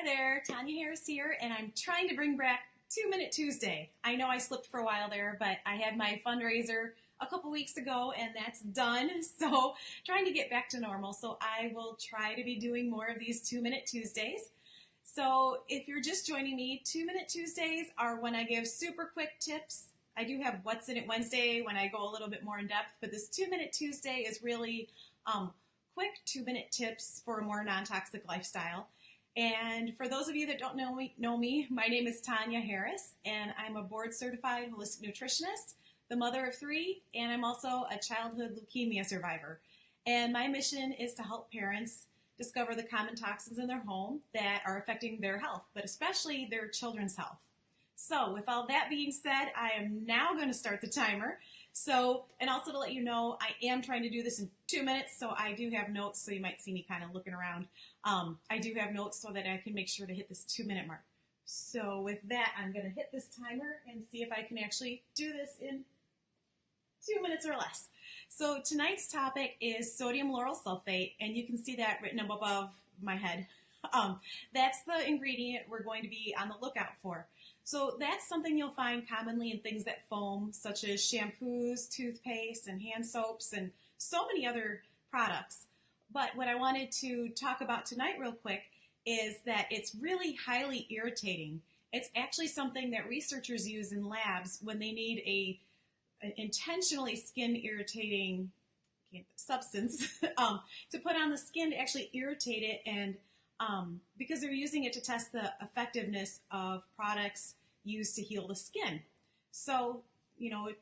Hi there, Tanya Harris here, and I'm trying to bring back 2 Minute Tuesday. I know I slipped for a while there, but I had my fundraiser a couple weeks ago and that's done. So trying to get back to normal. So I will try to be doing more of these 2 Minute Tuesdays. So if you're just joining me, 2 Minute Tuesdays are when I give super quick tips. I do have What's in It Wednesday when I go a little bit more in depth, but this 2 Minute Tuesday is really quick 2 minute tips for a more non-toxic lifestyle. And for those of you that don't know me, my name is Tanya Harris, and I'm a board-certified holistic nutritionist, the mother of three, and I'm also a childhood leukemia survivor. And my mission is to help parents discover the common toxins in their home that are affecting their health, but especially their children's health. So with all that being said, I am now going to start the timer. So, and also to let you know, I am trying to do this in 2 minutes, so I do have notes, so you might see me kind of looking around. I do have notes so that I can make sure to hit this 2 minute mark. So with that, I'm going to hit this timer and see if I can actually do this in 2 minutes or less. So tonight's topic is sodium lauryl sulfate, and you can see that written up above my head. That's the ingredient we're going to be on the lookout for. So that's something you'll find commonly in things that foam, such as shampoos, toothpaste, and hand soaps, and so many other products. But what I wanted to talk about tonight real quick is that it's really highly irritating. It's actually something that researchers use in labs when they need an intentionally skin irritating substance to put on the skin to actually irritate it, and because they're using it to test the effectiveness of products used to heal the skin. So,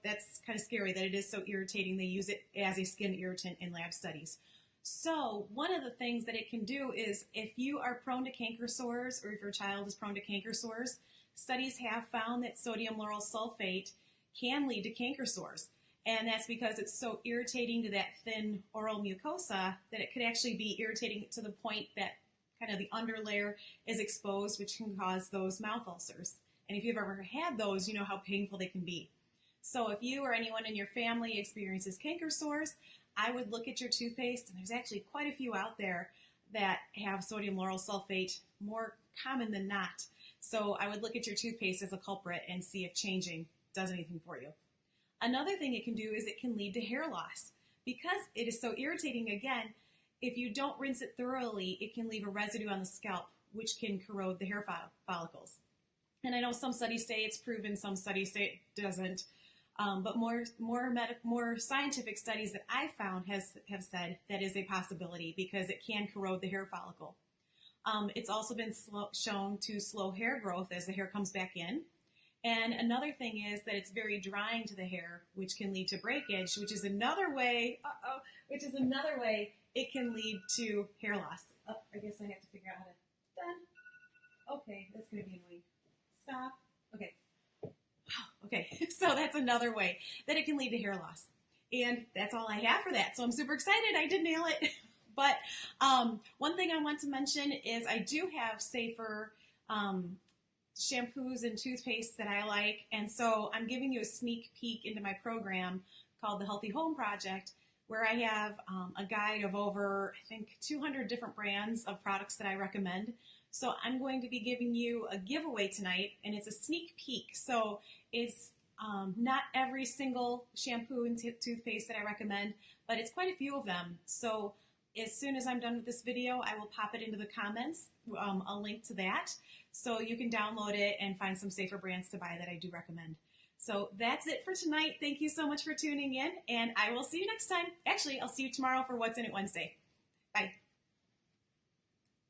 that's kind of scary that it is so irritating. They use it as a skin irritant in lab studies. So one of the things that it can do is if you are prone to canker sores, or if your child is prone to canker sores, studies have found that sodium lauryl sulfate can lead to canker sores. And that's because it's so irritating to that thin oral mucosa that it could actually be irritating to the point that kind of the underlayer is exposed, which can cause those mouth ulcers. And if you've ever had those, you know how painful they can be. So if you or anyone in your family experiences canker sores, I would look at your toothpaste, and there's actually quite a few out there that have sodium lauryl sulfate, more common than not. So I would look at your toothpaste as a culprit and see if changing does anything for you. Another thing it can do is it can lead to hair loss. Because it is so irritating, again, if you don't rinse it thoroughly, it can leave a residue on the scalp, which can corrode the hair follicles. And I know some studies say it's proven, some studies say it doesn't. But more scientific studies that I've found have said that is a possibility because it can corrode the hair follicle. It's also been shown to slow hair growth as the hair comes back in. And another thing is that it's very drying to the hair, which can lead to breakage, which is another way it can lead to hair loss. Oh, I guess I have to figure out how to done. Okay, that's going to be annoying. Stop. Okay. Okay, so that's another way that it can lead to hair loss. And that's all I have for that. So I'm super excited. I did nail it. But one thing I want to mention is I do have safer shampoos and toothpaste that I like. And so I'm giving you a sneak peek into my program called the Healthy Home Project, where I have a guide of over, I think, 200 different brands of products that I recommend. So I'm going to be giving you a giveaway tonight, and it's a sneak peek. So it's not every single shampoo and toothpaste that I recommend, but it's quite a few of them. So as soon as I'm done with this video, I will pop it into the comments, a link to that, so you can download it and find some safer brands to buy that I do recommend. So that's it for tonight. Thank you so much for tuning in, and I will see you next time. Actually, I'll see you tomorrow for What's in It Wednesday. Bye.